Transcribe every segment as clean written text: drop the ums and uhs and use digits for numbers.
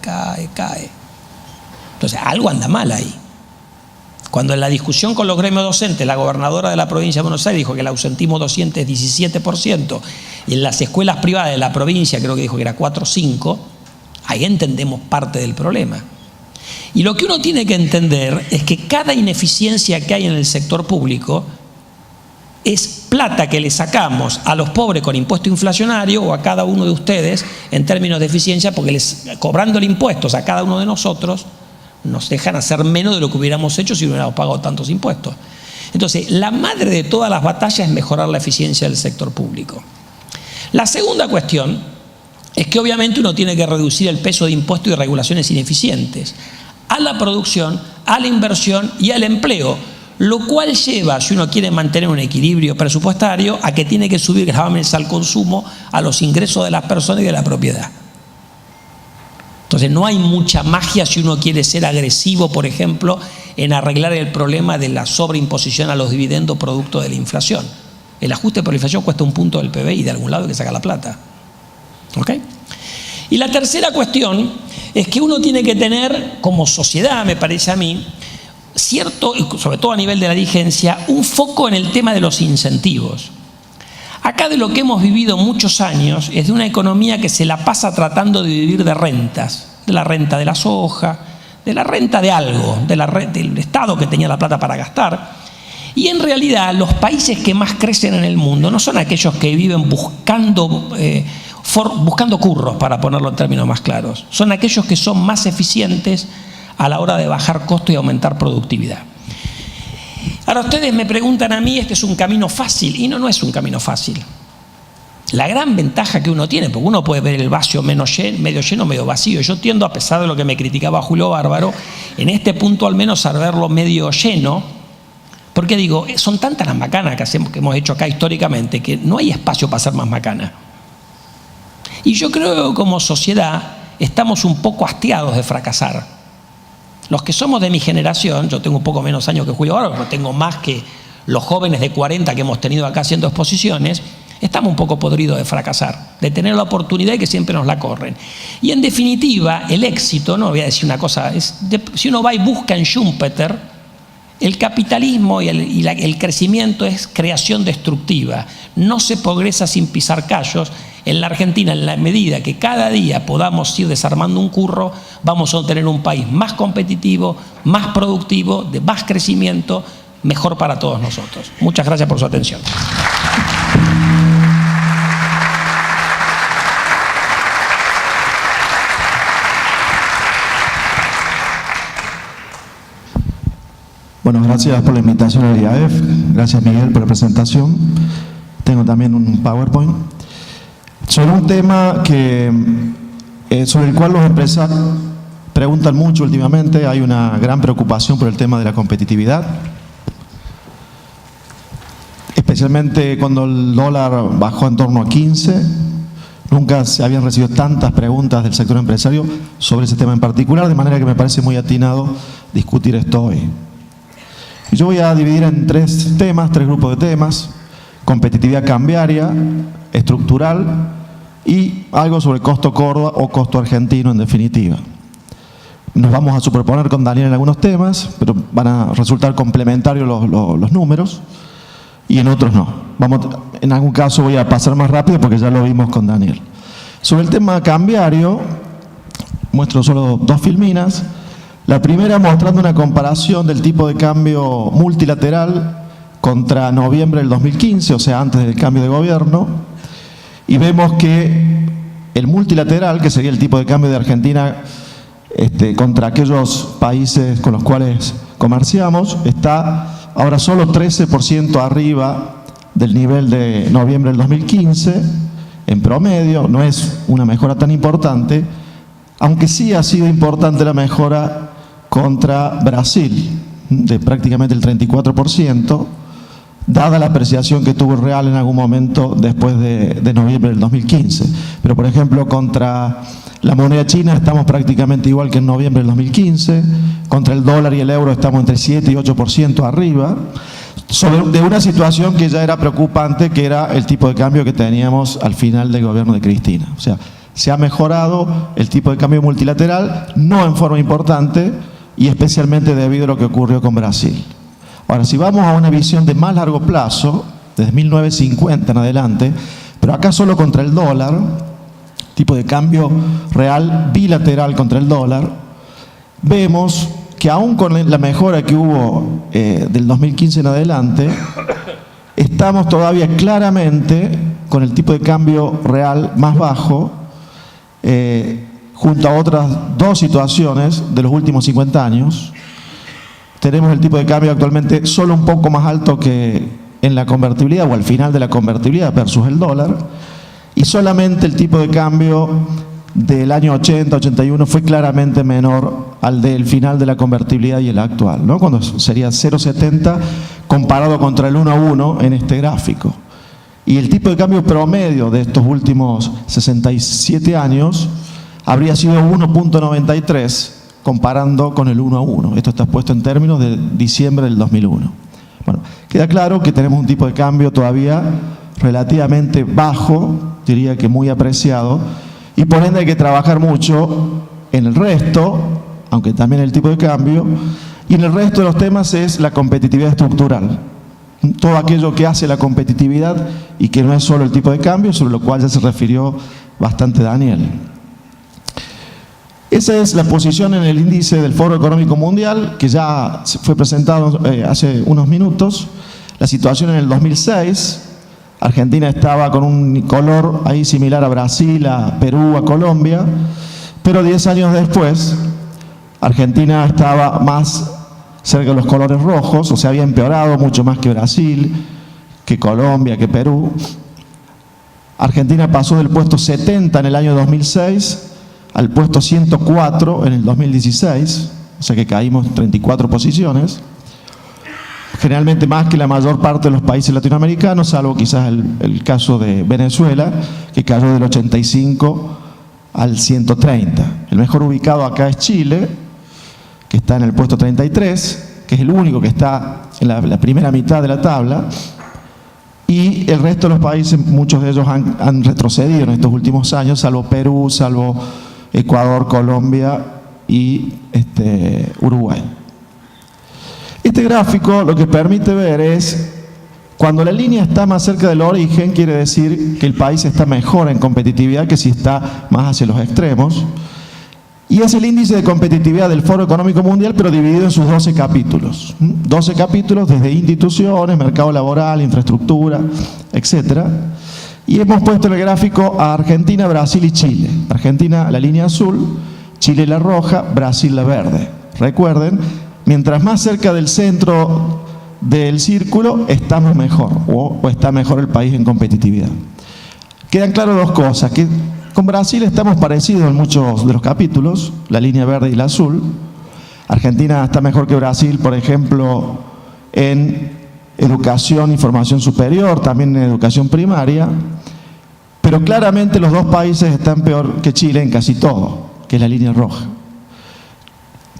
cae. Entonces, algo anda mal ahí. Cuando en la discusión con los gremios docentes, la gobernadora de la provincia de Buenos Aires dijo que el ausentismo docente es 17%, y en las escuelas privadas de la provincia creo que dijo que era 4 o 5, ahí entendemos parte del problema. Y lo que uno tiene que entender es que cada ineficiencia que hay en el sector público es plata que le sacamos a los pobres con impuesto inflacionario o a cada uno de ustedes en términos de eficiencia, porque cobrándole impuestos a cada uno de nosotros nos dejan hacer menos de lo que hubiéramos hecho si hubiéramos pagado tantos impuestos. Entonces, la madre de todas las batallas es mejorar la eficiencia del sector público. La segunda cuestión es que obviamente uno tiene que reducir el peso de impuestos y regulaciones ineficientes a la producción, a la inversión y al empleo, lo cual lleva, si uno quiere mantener un equilibrio presupuestario, a que tiene que subir gravámenes al consumo, a los ingresos de las personas y de la propiedad. Entonces no hay mucha magia si uno quiere ser agresivo, por ejemplo, en arreglar el problema de la sobreimposición a los dividendos producto de la inflación. El ajuste por la inflación cuesta 1 punto del PBI, de algún lado hay que sacar la plata. ¿Ok? Y la tercera cuestión es que uno tiene que tener, como sociedad, me parece a mí, cierto, sobre todo a nivel de la dirigencia, un foco en el tema de los incentivos. Acá de lo que hemos vivido muchos años es de una economía que se la pasa tratando de vivir de rentas, de la renta de la soja, de la renta de algo, del Estado que tenía la plata para gastar. Y en realidad los países que más crecen en el mundo no son aquellos que viven buscando curros, para ponerlo en términos más claros. Son aquellos que son más eficientes a la hora de bajar costos y aumentar productividad. Ahora ustedes me preguntan a mí, ¿este es un camino fácil? Y no es un camino fácil. La gran ventaja que uno tiene, porque uno puede ver el vaso medio lleno, medio vacío. Yo tiendo, a pesar de lo que me criticaba Julio Bárbaro, en este punto al menos a verlo medio lleno, porque digo, son tantas las macanas que hemos hecho acá históricamente, que no hay espacio para hacer más macanas. Y yo creo que como sociedad estamos un poco hastiados de fracasar. Los que somos de mi generación, yo tengo un poco menos años que Julio Bárbaro, pero tengo más que los jóvenes de 40 que hemos tenido acá haciendo exposiciones, estamos un poco podridos de fracasar, de tener la oportunidad y que siempre nos la corren. Y en definitiva, el éxito, no voy a decir una cosa, si uno va y busca en Schumpeter, el capitalismo y el crecimiento es creación destructiva. No se progresa sin pisar callos. En la Argentina, en la medida que cada día podamos ir desarmando un curro, vamos a tener un país más competitivo, más productivo, de más crecimiento, mejor para todos nosotros. Muchas gracias por su atención. Bueno, gracias por la invitación al IAEF. Gracias, Miguel, por la presentación. Tengo también un PowerPoint sobre un tema sobre el cual los empresarios preguntan mucho últimamente. Hay una gran preocupación por el tema de la competitividad, especialmente cuando el dólar bajó en torno a 15. Nunca se habían recibido tantas preguntas del sector empresario sobre ese tema en particular, de manera que me parece muy atinado discutir esto hoy. Yo voy a dividir en tres grupos de temas: competitividad cambiaria, estructural y algo sobre costo Córdoba o costo argentino en definitiva. Nos vamos a superponer con Daniel en algunos temas, pero van a resultar complementarios los números y en otros no. En algún caso voy a pasar más rápido porque ya lo vimos con Daniel. Sobre el tema cambiario, muestro solo 2 filminas. La primera mostrando una comparación del tipo de cambio multilateral contra noviembre del 2015, o sea, antes del cambio de gobierno, y vemos que el multilateral, que sería el tipo de cambio de Argentina contra aquellos países con los cuales comerciamos, está ahora solo 13% arriba del nivel de noviembre del 2015, en promedio. No es una mejora tan importante, aunque sí ha sido importante la mejora contra Brasil, de prácticamente el 34%, dada la apreciación que tuvo el real en algún momento después de noviembre del 2015. Pero, por ejemplo, contra la moneda china estamos prácticamente igual que en noviembre del 2015, contra el dólar y el euro estamos entre 7 y 8% arriba, de una situación que ya era preocupante, que era el tipo de cambio que teníamos al final del gobierno de Cristina. O sea, Se ha mejorado el tipo de cambio multilateral, no en forma importante y especialmente debido a lo que ocurrió con Brasil. Ahora, si vamos a una visión de más largo plazo, desde 1950 en adelante, pero acá solo contra el dólar, tipo de cambio real bilateral contra el dólar, vemos que aún con la mejora que hubo del 2015 en adelante, estamos todavía claramente con el tipo de cambio real más bajo, junto a otras dos situaciones de los últimos 50 años. Tenemos el tipo de cambio actualmente solo un poco más alto que en la convertibilidad o al final de la convertibilidad versus el dólar, y solamente el tipo de cambio del año 80-81 fue claramente menor al del final de la convertibilidad y el actual, ¿no? Cuando sería 0,70 comparado contra el 1 a 1 en este gráfico. Y el tipo de cambio promedio de estos últimos 67 años habría sido 1,93 comparando con el 1 a 1. Esto está puesto en términos de diciembre del 2001. Bueno, queda claro que tenemos un tipo de cambio todavía relativamente bajo, diría que muy apreciado, y por ende hay que trabajar mucho en el resto, aunque también el tipo de cambio, y en el resto de los temas es la competitividad estructural. Todo aquello que hace la competitividad y que no es solo el tipo de cambio, sobre lo cual ya se refirió bastante Daniel. Esa es la posición en el índice del Foro Económico Mundial, que ya fue presentado hace unos minutos. La situación en el 2006, Argentina estaba con un color ahí similar a Brasil, a Perú, a Colombia, pero 10 años después, Argentina estaba más cerca de los colores rojos, o sea, había empeorado mucho más que Brasil, que Colombia, que Perú. Argentina pasó del puesto 70 en el año 2006 al puesto 104 en el 2016, o sea que caímos 34 posiciones, generalmente más que la mayor parte de los países latinoamericanos, salvo quizás el caso de Venezuela, que cayó del 85 al 130. El mejor ubicado acá es Chile, que está en el puesto 33, que es el único que está en la primera mitad de la tabla, y el resto de los países, muchos de ellos han retrocedido en estos últimos años, salvo Perú, salvo Ecuador, Colombia y Uruguay. Este gráfico lo que permite ver es, cuando la línea está más cerca del origen, quiere decir que el país está mejor en competitividad que si está más hacia los extremos. Y es el índice de competitividad del Foro Económico Mundial, pero dividido en sus 12 capítulos. 12 capítulos desde instituciones, mercado laboral, infraestructura, etc. Y hemos puesto en el gráfico a Argentina, Brasil y Chile. Argentina la línea azul, Chile la roja, Brasil la verde. Recuerden, mientras más cerca del centro del círculo, estamos mejor, o está mejor el país en competitividad. Quedan claras dos cosas, que con Brasil estamos parecidos en muchos de los capítulos, la línea verde y la azul. Argentina está mejor que Brasil, por ejemplo, en educación y formación superior, también en educación primaria, pero claramente los dos países están peor que Chile en casi todo, que es la línea roja.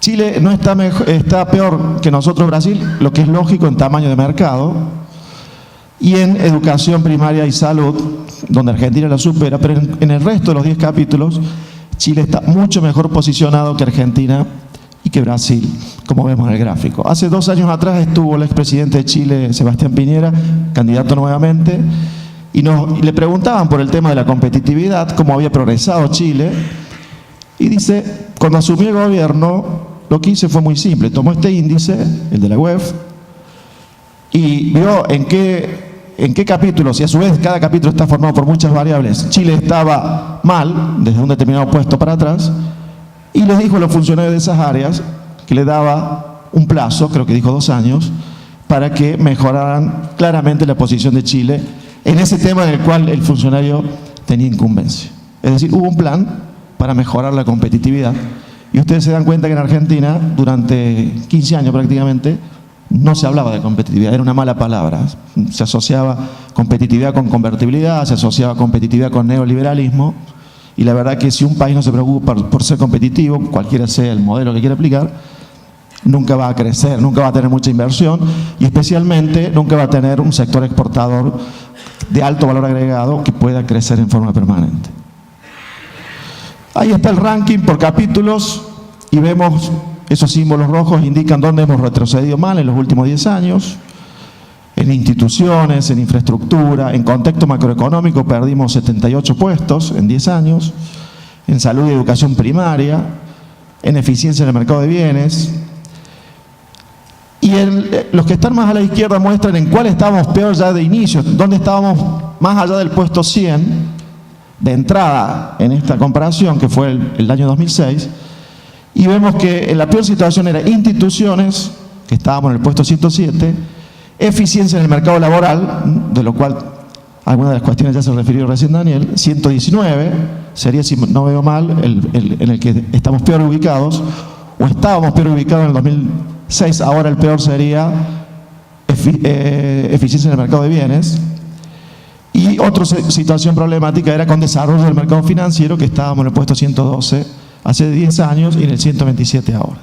Chile no está peor que nosotros, Brasil, lo que es lógico en tamaño de mercado, y en educación primaria y salud, donde Argentina la supera, pero en el resto de los 10 capítulos, Chile está mucho mejor posicionado que Argentina y que Brasil, como vemos en el gráfico. Hace 2 años atrás estuvo el expresidente de Chile, Sebastián Piñera, candidato nuevamente, y le preguntaban por el tema de la competitividad, cómo había progresado Chile, y dice, cuando asumió el gobierno, lo que hice fue muy simple, tomó este índice, el de la UEF, y vio en qué capítulos, y a su vez cada capítulo está formado por muchas variables, Chile estaba mal, desde un determinado puesto para atrás, y les dijo a los funcionarios de esas áreas que le daba un plazo, creo que dijo 2 años, para que mejoraran claramente la posición de Chile en ese tema en el cual el funcionario tenía incumbencia. Es decir, hubo un plan para mejorar la competitividad, y ustedes se dan cuenta que en Argentina, durante 15 años prácticamente, no se hablaba de competitividad, era una mala palabra. Se asociaba competitividad con convertibilidad, se asociaba competitividad con neoliberalismo, y la verdad que si un país no se preocupa por ser competitivo, cualquiera sea el modelo que quiera aplicar, nunca va a crecer, nunca va a tener mucha inversión, y especialmente nunca va a tener un sector exportador de alto valor agregado que pueda crecer en forma permanente. Ahí está el ranking por capítulos y vemos esos símbolos rojos indican dónde hemos retrocedido mal en los últimos 10 años. En instituciones, en infraestructura, en contexto macroeconómico perdimos 78 puestos en 10 años. En salud y educación primaria, en eficiencia en el mercado de bienes. Y los que están más a la izquierda muestran en cuál estábamos peor ya de inicio, dónde estábamos más allá del puesto 100 de entrada en esta comparación, que fue el año 2006, y vemos que en la peor situación era instituciones, que estábamos en el puesto 107, eficiencia en el mercado laboral, de lo cual algunas de las cuestiones ya se refirió recién Daniel, 119, sería, si no veo mal, en el que estamos peor ubicados, o estábamos peor ubicados en el 2006, ahora el peor sería eficiencia en el mercado de bienes. Y otra situación problemática era con desarrollo del mercado financiero, que estábamos en el puesto 112 hace 10 años y en el 127 ahora.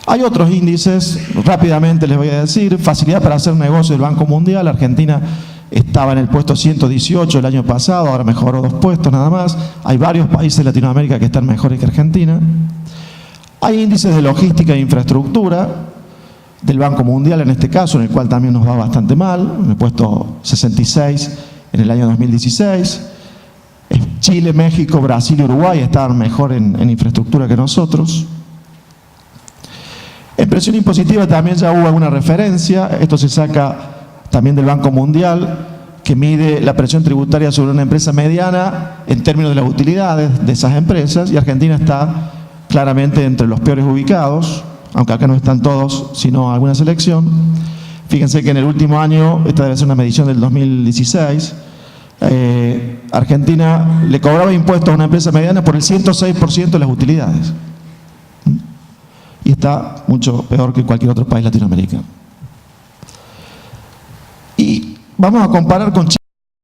Hay otros índices, rápidamente les voy a decir. Facilidad para hacer negocio del Banco Mundial. Argentina estaba en el puesto 118 el año pasado, ahora mejoró 2 puestos nada más. Hay varios países de Latinoamérica que están mejores que Argentina. Hay índices de logística e infraestructura del Banco Mundial en este caso, en el cual también nos va bastante mal, en el puesto 66 en el año 2016. Chile, México, Brasil y Uruguay estaban mejor en infraestructura que nosotros. En presión impositiva también ya hubo alguna referencia. Esto se saca también del Banco Mundial, que mide la presión tributaria sobre una empresa mediana en términos de las utilidades de esas empresas, y Argentina está claramente entre los peores ubicados, aunque acá no están todos, sino alguna selección. Fíjense que en el último año, esta debe ser una medición del 2016, Argentina le cobraba impuestos a una empresa mediana por el 106% de las utilidades. Y está mucho peor que cualquier otro país latinoamericano. Y vamos a comparar con Chile.